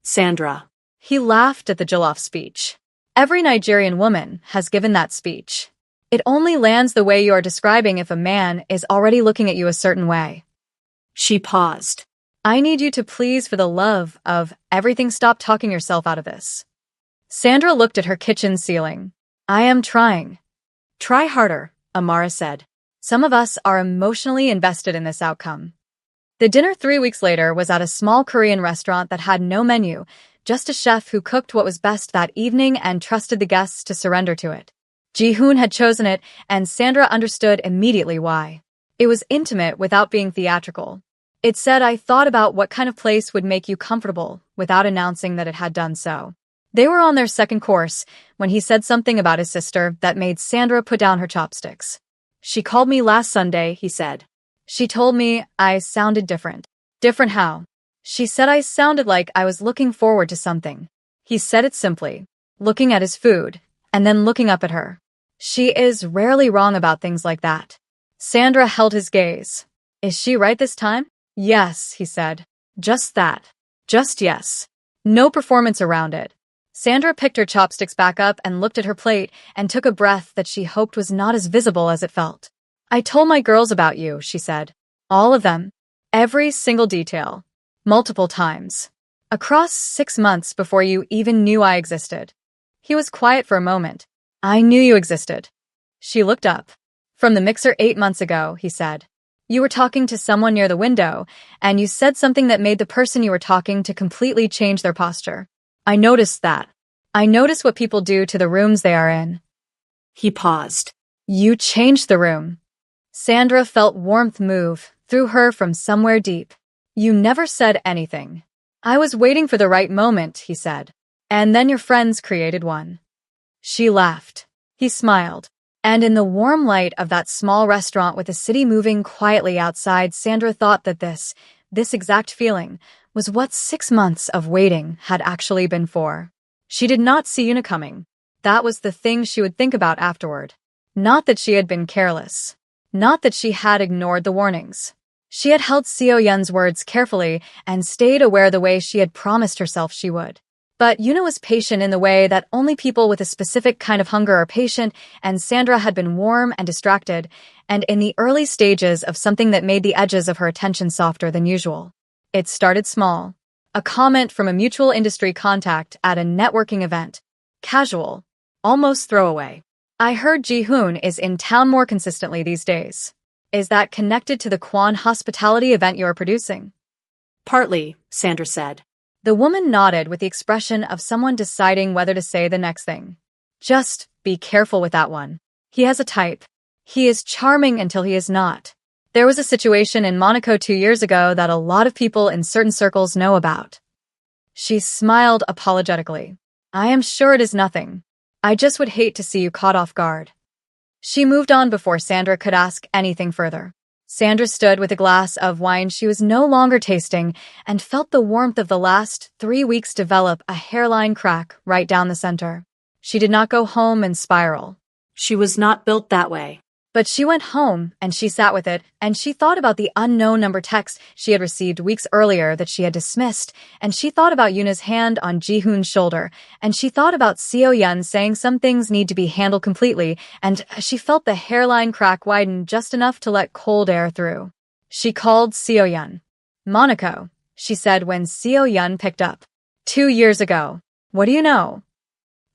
Sandra. He laughed at the jollof speech. Every Nigerian woman has given that speech. It only lands the way you are describing if a man is already looking at you a certain way. She paused. I need you to please, for the love of everything, stop talking yourself out of this. Sandra looked at her kitchen ceiling. I am trying. Try harder, Amara said. Some of us are emotionally invested in this outcome. The dinner 3 weeks later was at a small Korean restaurant that had no menu, just a chef who cooked what was best that evening and trusted the guests to surrender to it. Ji-hoon had chosen it, and Sandra understood immediately why. It was intimate without being theatrical. It said, I thought about what kind of place would make you comfortable, without announcing that it had done so. They were on their second course when he said something about his sister that made Sandra put down her chopsticks. She called me last Sunday, he said. She told me I sounded different. Different how? She said I sounded like I was looking forward to something. He said it simply, looking at his food, and then looking up at her. She is rarely wrong about things like that. Sandra held his gaze. Is she right this time? Yes, he said. Just that. Just yes. No performance around it. Sandra picked her chopsticks back up and looked at her plate and took a breath that she hoped was not as visible as it felt. I told my girls about you, she said. All of them. Every single detail. Multiple times. Across 6 months before you even knew I existed. He was quiet for a moment. I knew you existed. She looked up. From the mixer 8 months ago, he said. You were talking to someone near the window, and you said something that made the person you were talking to completely change their posture. I noticed that. I noticed what people do to the rooms they are in. He paused. You changed the room. Sandra felt warmth move through her from somewhere deep. You never said anything. I was waiting for the right moment, he said. And then your friends created one. She laughed. He smiled. And in the warm light of that small restaurant with the city moving quietly outside, Sandra thought that this exact feeling was what 6 months of waiting had actually been for. She did not see Yuna coming. That was the thing she would think about afterward. Not that she had been careless. Not that she had ignored the warnings. She had held Seo Yun's words carefully and stayed aware the way she had promised herself she would. But Yuna was patient in the way that only people with a specific kind of hunger are patient, and Sandra had been warm and distracted, and in the early stages of something that made the edges of her attention softer than usual. It started small. A comment from a mutual industry contact at a networking event. Casual. Almost throwaway. I heard Ji-hoon is in town more consistently these days. Is that connected to the Kwan hospitality event you're producing? Partly, Sandra said. The woman nodded with the expression of someone deciding whether to say the next thing. Just be careful with that one. He has a type. He is charming until he is not. There was a situation in Monaco 2 years ago that a lot of people in certain circles know about. She smiled apologetically. I am sure it is nothing. I just would hate to see you caught off guard. She moved on before Sandra could ask anything further. Sandra stood with a glass of wine she was no longer tasting and felt the warmth of the last 3 weeks develop a hairline crack right down the center. She did not go home and spiral. She was not built that way. But she went home, and she sat with it, and she thought about the unknown number text she had received weeks earlier that she had dismissed, and she thought about Yuna's hand on Ji-hoon's shoulder, and she thought about Seo Yun saying some things need to be handled completely, and she felt the hairline crack widen just enough to let cold air through. She called Seo Yun. Monaco, she said when Seo Yun picked up. 2 years ago. What do you know?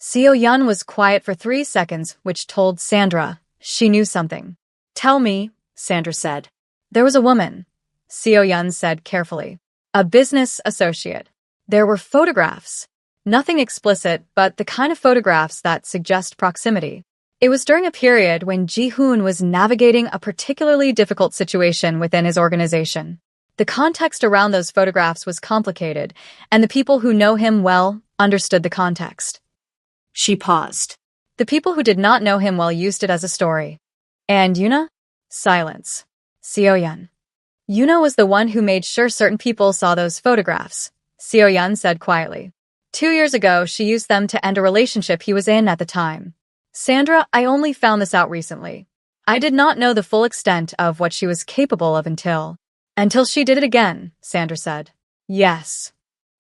Seo Yun was quiet for 3 seconds, which told Sandra she knew something. Tell me, Sandra said. There was a woman, Seo Yun said carefully. A business associate. There were photographs. Nothing explicit, but the kind of photographs that suggest proximity. It was during a period when Ji-hoon was navigating a particularly difficult situation within his organization. The context around those photographs was complicated, and the people who know him well understood the context. She paused. The people who did not know him well used it as a story. And Yuna? Silence. Seo Yun. Yuna was the one who made sure certain people saw those photographs, Seo Yun said quietly. 2 years ago, she used them to end a relationship he was in at the time. Sandra, I only found this out recently. I did not know the full extent of what she was capable of until she did it again, Sandra said. Yes.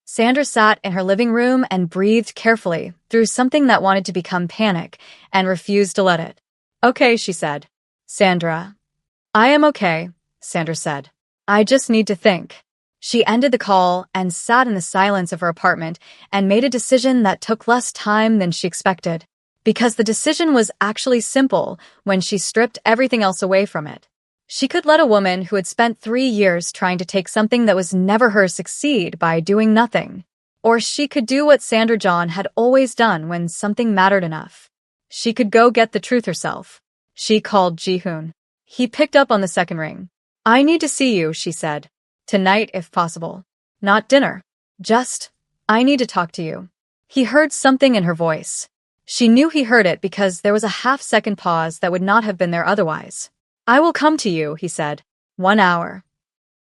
Sandra sat in her living room and breathed carefully through something that wanted to become panic and refused to let it. Okay, she said. Sandra. I am okay, Sandra said. I just need to think. She ended the call and sat in the silence of her apartment and made a decision that took less time than she expected. Because the decision was actually simple when she stripped everything else away from it. She could let a woman who had spent 3 years trying to take something that was never hers succeed by doing nothing. Or she could do what Sandra John had always done when something mattered enough. She could go get the truth herself. She called Ji-hoon. He picked up on the second ring. I need to see you, she said. Tonight, if possible. Not dinner. Just, I need to talk to you. He heard something in her voice. She knew he heard it because there was a half-second pause that would not have been there otherwise. I will come to you, he said. 1 hour.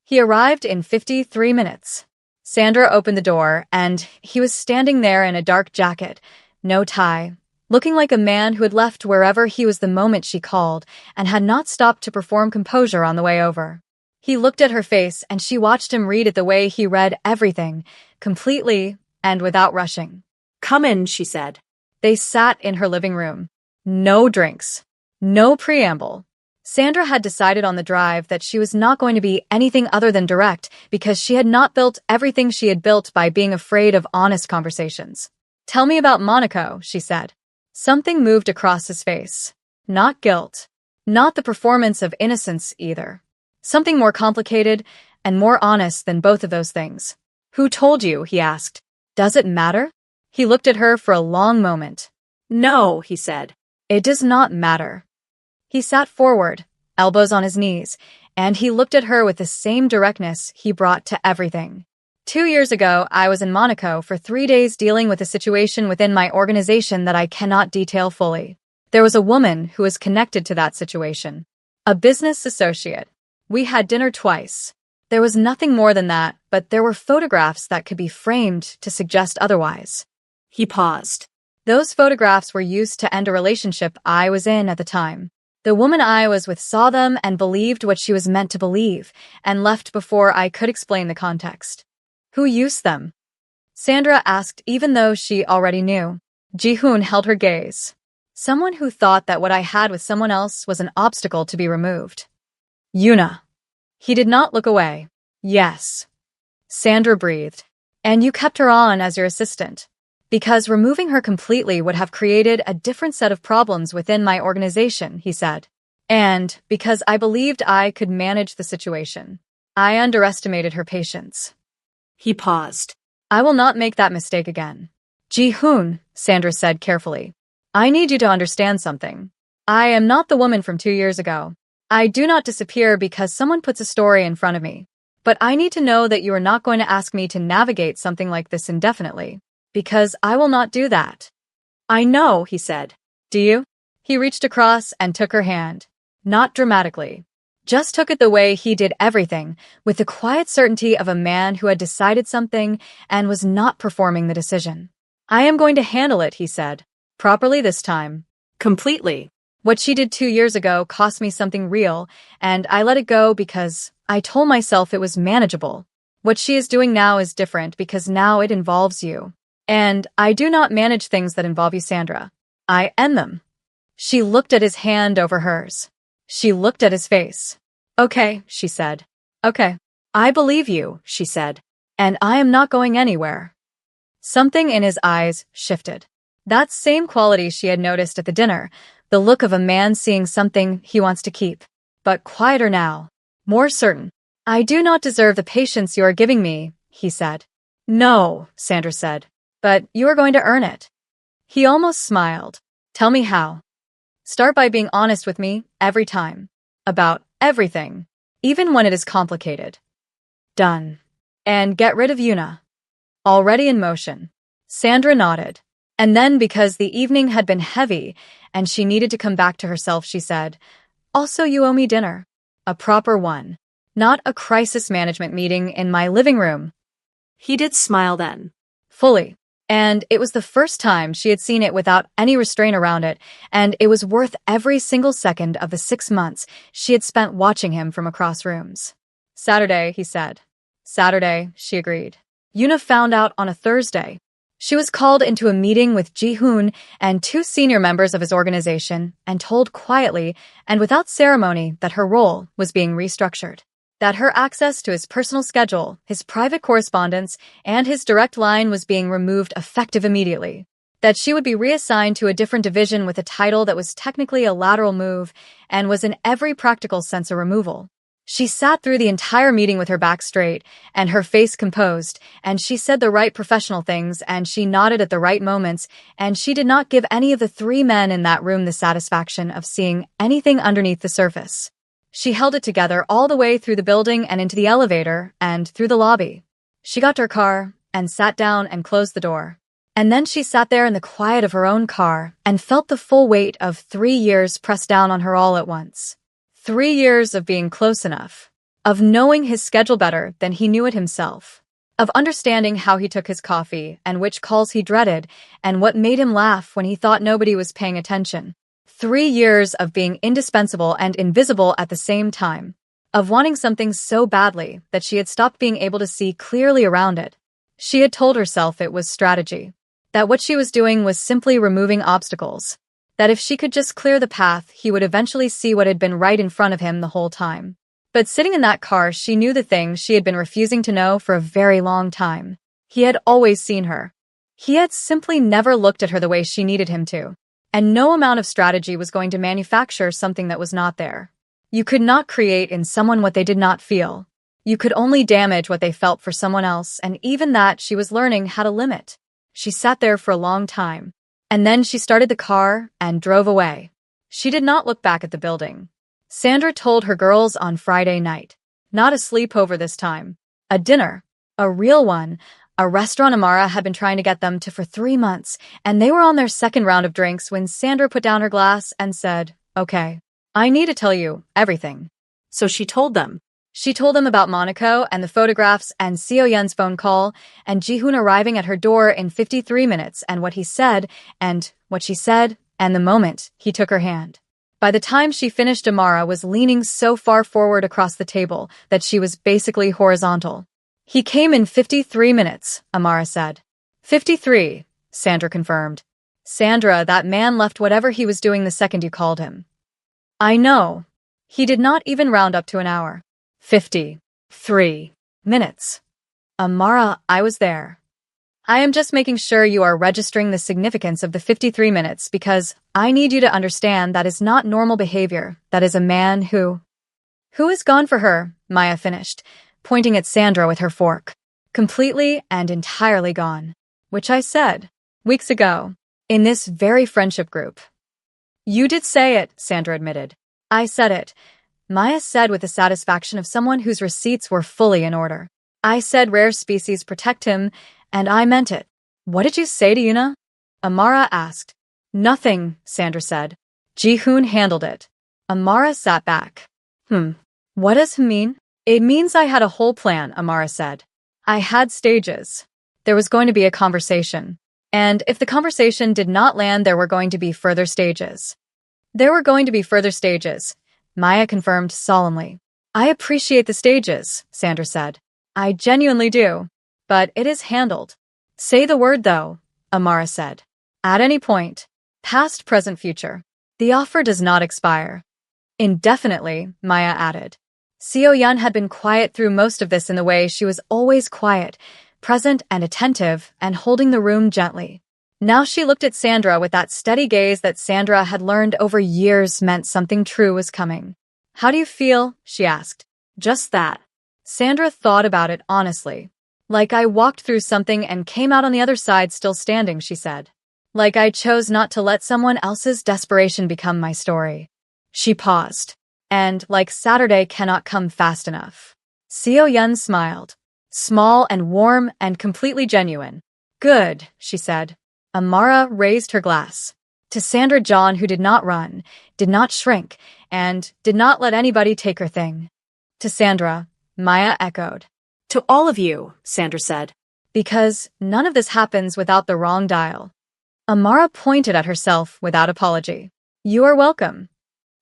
He arrived in 53 minutes. Sandra opened the door, and he was standing there in a dark jacket, no tie, looking like a man who had left wherever he was the moment she called and had not stopped to perform composure on the way over. He looked at her face, and she watched him read it the way he read everything, completely and without rushing. Come in, she said. They sat in her living room. No drinks. No preamble. Sandra had decided on the drive that she was not going to be anything other than direct because she had not built everything she had built by being afraid of honest conversations. Tell me about Monaco, she said. Something moved across his face. Not guilt. Not the performance of innocence either. Something more complicated and more honest than both of those things. Who told you? He asked. Does it matter? He looked at her for a long moment. No, he said. It does not matter. He sat forward, elbows on his knees, and he looked at her with the same directness he brought to everything. 2 years ago, I was in Monaco for 3 days dealing with a situation within my organization that I cannot detail fully. There was a woman who was connected to that situation. A business associate. We had dinner twice. There was nothing more than that, but there were photographs that could be framed to suggest otherwise. He paused. Those photographs were used to end a relationship I was in at the time. The woman I was with saw them and believed what she was meant to believe, and left before I could explain the context. Who used them? Sandra asked, even though she already knew. Ji-hoon held her gaze. Someone who thought that what I had with someone else was an obstacle to be removed. Yuna. He did not look away. Yes. Sandra breathed. And you kept her on as your assistant. Because removing her completely would have created a different set of problems within my organization, he said. And because I believed I could manage the situation. I underestimated her patience. He paused. I will not make that mistake again. Ji-hoon, Sandra said carefully. I need you to understand something. I am not the woman from 2 years ago. I do not disappear because someone puts a story in front of me. But I need to know that you are not going to ask me to navigate something like this indefinitely. Because I will not do that. I know, he said. Do you? He reached across and took her hand. Not dramatically. Just took it the way he did everything, with the quiet certainty of a man who had decided something and was not performing the decision. I am going to handle it, he said. Properly this time. Completely. What she did 2 years ago cost me something real, and I let it go because I told myself it was manageable. What she is doing now is different because now it involves you. And I do not manage things that involve you, Sandra. I end them. She looked at his hand over hers. She looked at his face. Okay, she said. Okay. I believe you, she said. And I am not going anywhere. Something in his eyes shifted. That same quality she had noticed at the dinner, the look of a man seeing something he wants to keep. But quieter now. More certain. I do not deserve the patience you are giving me, he said. No, Sandra said. But you are going to earn it. He almost smiled. Tell me how. Start by being honest with me every time. About everything. Even when it is complicated. Done. And get rid of Yuna. Already in motion. Sandra nodded. And then because the evening had been heavy and she needed to come back to herself, she said, also you owe me dinner. A proper one. Not a crisis management meeting in my living room. He did smile then. Fully. And it was the first time she had seen it without any restraint around it, and it was worth every single second of the 6 months she had spent watching him from across rooms. Saturday, he said. Saturday, she agreed. Yuna found out on a Thursday. She was called into a meeting with Ji-hoon and 2 senior members of his organization and told quietly and without ceremony that her role was being restructured. That her access to his personal schedule, his private correspondence, and his direct line was being removed effective immediately. That she would be reassigned to a different division with a title that was technically a lateral move and was in every practical sense a removal. She sat through the entire meeting with her back straight and her face composed, and she said the right professional things and she nodded at the right moments, and she did not give any of the 3 men in that room the satisfaction of seeing anything underneath the surface. She held it together all the way through the building and into the elevator and through the lobby. She got to her car and sat down and closed the door. And then she sat there in the quiet of her own car and felt the full weight of 3 years pressed down on her all at once. 3 years of being close enough, of knowing his schedule better than he knew it himself, of understanding how he took his coffee and which calls he dreaded and what made him laugh when he thought nobody was paying attention. 3 years of being indispensable and invisible at the same time, of wanting something so badly that she had stopped being able to see clearly around it. She had told herself it was strategy. That what she was doing was simply removing obstacles. That if she could just clear the path, he would eventually see what had been right in front of him the whole time. But sitting in that car, she knew the thing she had been refusing to know for a very long time. He had always seen her. He had simply never looked at her the way she needed him to. And no amount of strategy was going to manufacture something that was not there. You could not create in someone what they did not feel. You could only damage what they felt for someone else, and even that she was learning how to limit. She sat there for a long time. And then she started the car and drove away. She did not look back at the building. Sandra told her girls on Friday night. Not a sleepover this time. A dinner. A real one. A restaurant Amara had been trying to get them to for 3 months, and they were on their second round of drinks when Sandra put down her glass and said, "Okay, I need to tell you everything." So she told them. She told them about Monaco and the photographs and Seo Yun's phone call and Ji-hoon arriving at her door in 53 minutes and what he said and what she said and the moment he took her hand. By the time she finished, Amara was leaning so far forward across the table that she was basically horizontal. "He came in 53 minutes, Amara said. 53, Sandra confirmed. "Sandra, that man left whatever he was doing the second you called him." "I know. He did not even round up to an hour." 53 minutes. "Amara, I was there. I am just making sure you are registering the significance of the 53 minutes because I need you to understand that is not normal behavior. That is a man who is gone for her," Maya finished, pointing at Sandra with her fork. "Completely and entirely gone. Which I said weeks ago in this very friendship group." "You did say it," Sandra admitted. "I said it," Maya said with the satisfaction of someone whose receipts were fully in order. "I said rare species protect him, and I meant it." "What did you say to Yuna?" Amara asked. "Nothing," Sandra said. "Ji-hoon handled it." Amara sat back. What does he mean?" "It means I had a whole plan," Amara said. "I had stages. There was going to be a conversation. And if the conversation did not land, there were going to be further stages." "There were going to be further stages," Maya confirmed solemnly. "I appreciate the stages," Sandra said. "I genuinely do. But it is handled." "Say the word, though," Amara said. "At any point. Past, present, future. The offer does not expire." "Indefinitely," Maya added. Seo Yun had been quiet through most of this in the way she was always quiet, present and attentive, and holding the room gently. Now she looked at Sandra with that steady gaze that Sandra had learned over years meant something true was coming. "How do you feel?" she asked. "Just that." Sandra thought about it honestly. "Like I walked through something and came out on the other side still standing," she said. "Like I chose not to let someone else's desperation become my story." She paused. "And like Saturday cannot come fast enough." Seo Yun smiled. Small and warm and completely genuine. "Good," she said. Amara raised her glass. To Sandra John, who did not run, did not shrink, and did not let anybody take her thing. To Sandra, Maya echoed. "To all of you," Sandra said. "Because none of this happens without the wrong dial." Amara pointed at herself without apology. "You are welcome."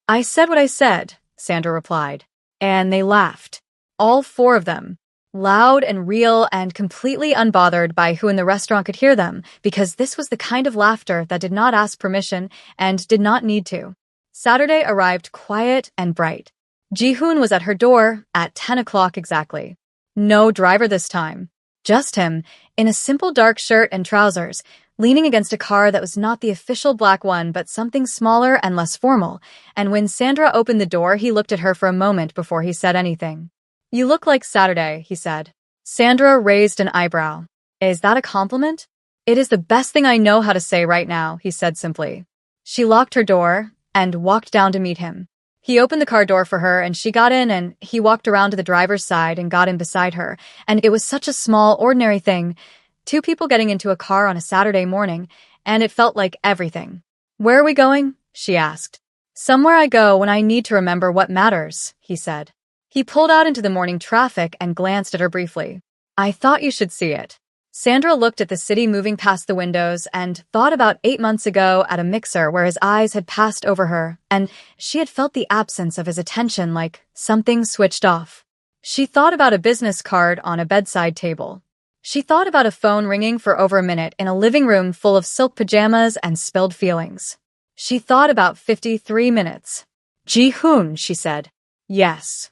"I said what I said," Sandra replied. And they laughed. All 4 of them. Loud and real and completely unbothered by who in the restaurant could hear them, because this was the kind of laughter that did not ask permission and did not need to. Saturday arrived quiet and bright. Ji-hoon was at her door at 10 o'clock exactly. No driver this time. Just him, in a simple dark shirt and trousers, leaning against a car that was not the official black one but something smaller and less formal, and when Sandra opened the door he looked at her for a moment before he said anything. "You look like Saturday," he said. Sandra raised an eyebrow. "Is that a compliment?" "It is the best thing I know how to say right now," he said simply. She locked her door and walked down to meet him. He opened the car door for her and she got in and he walked around to the driver's side and got in beside her, and it was such a small, ordinary thing. 2 people getting into a car on a Saturday morning, and it felt like everything. "Where are we going?" she asked. "Somewhere I go when I need to remember what matters," he said. He pulled out into the morning traffic and glanced at her briefly. "I thought you should see it." Sandra looked at the city moving past the windows and thought about 8 months ago at a mixer where his eyes had passed over her, and she had felt the absence of his attention like something switched off. She thought about a business card on a bedside table. She thought about a phone ringing for over a minute in a living room full of silk pajamas and spilled feelings. She thought about 53 minutes. Ji-hoon, she said. Yes.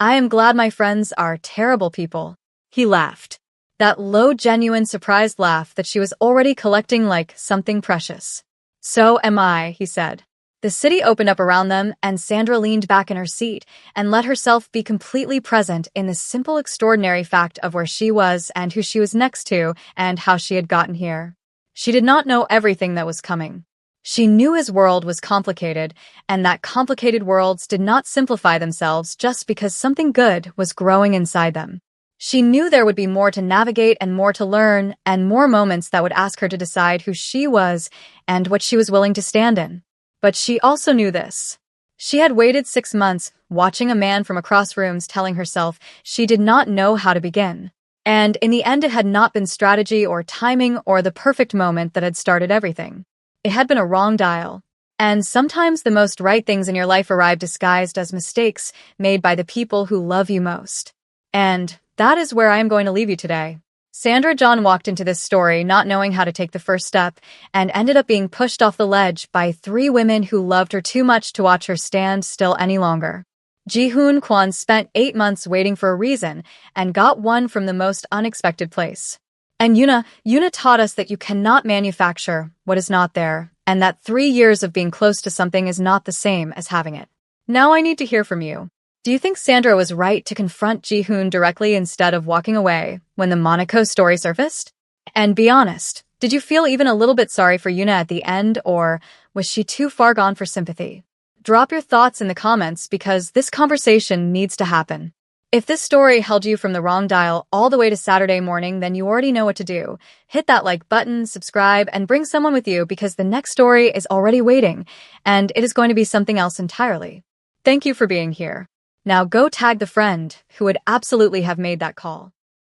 I am glad my friends are terrible people. He laughed. That low, genuine, surprised laugh that she was already collecting like something precious. So am I, he said. The city opened up around them, and Sandra leaned back in her seat and let herself be completely present in the simple, extraordinary fact of where she was and who she was next to and how she had gotten here. She did not know everything that was coming. She knew his world was complicated, and that complicated worlds did not simplify themselves just because something good was growing inside them. She knew there would be more to navigate and more to learn, and more moments that would ask her to decide who she was and what she was willing to stand in. But she also knew this. She had waited 6 months, watching a man from across rooms telling herself she did not know how to begin. And in the end, it had not been strategy or timing or the perfect moment that had started everything. It had been a wrong dial. And sometimes the most right things in your life arrive disguised as mistakes made by the people who love you most. And that is where I am going to leave you today. Sandra John walked into this story not knowing how to take the first step and ended up being pushed off the ledge by 3 women who loved her too much to watch her stand still any longer. Ji-hoon Kwon spent 8 months waiting for a reason and got one from the most unexpected place. And Yuna taught us that you cannot manufacture what is not there, and that 3 years of being close to something is not the same as having it. Now I need to hear from you. Do you think Sandra was right to confront Ji-hoon directly instead of walking away when the Monaco story surfaced? And be honest, did you feel even a little bit sorry for Yuna at the end, or was she too far gone for sympathy? Drop your thoughts in the comments because this conversation needs to happen. If this story held you from the wrong dial all the way to Saturday morning, then you already know what to do. Hit that like button, subscribe, and bring someone with you because the next story is already waiting, and it is going to be something else entirely. Thank you for being here. Now go tag the friend who would absolutely have made that call.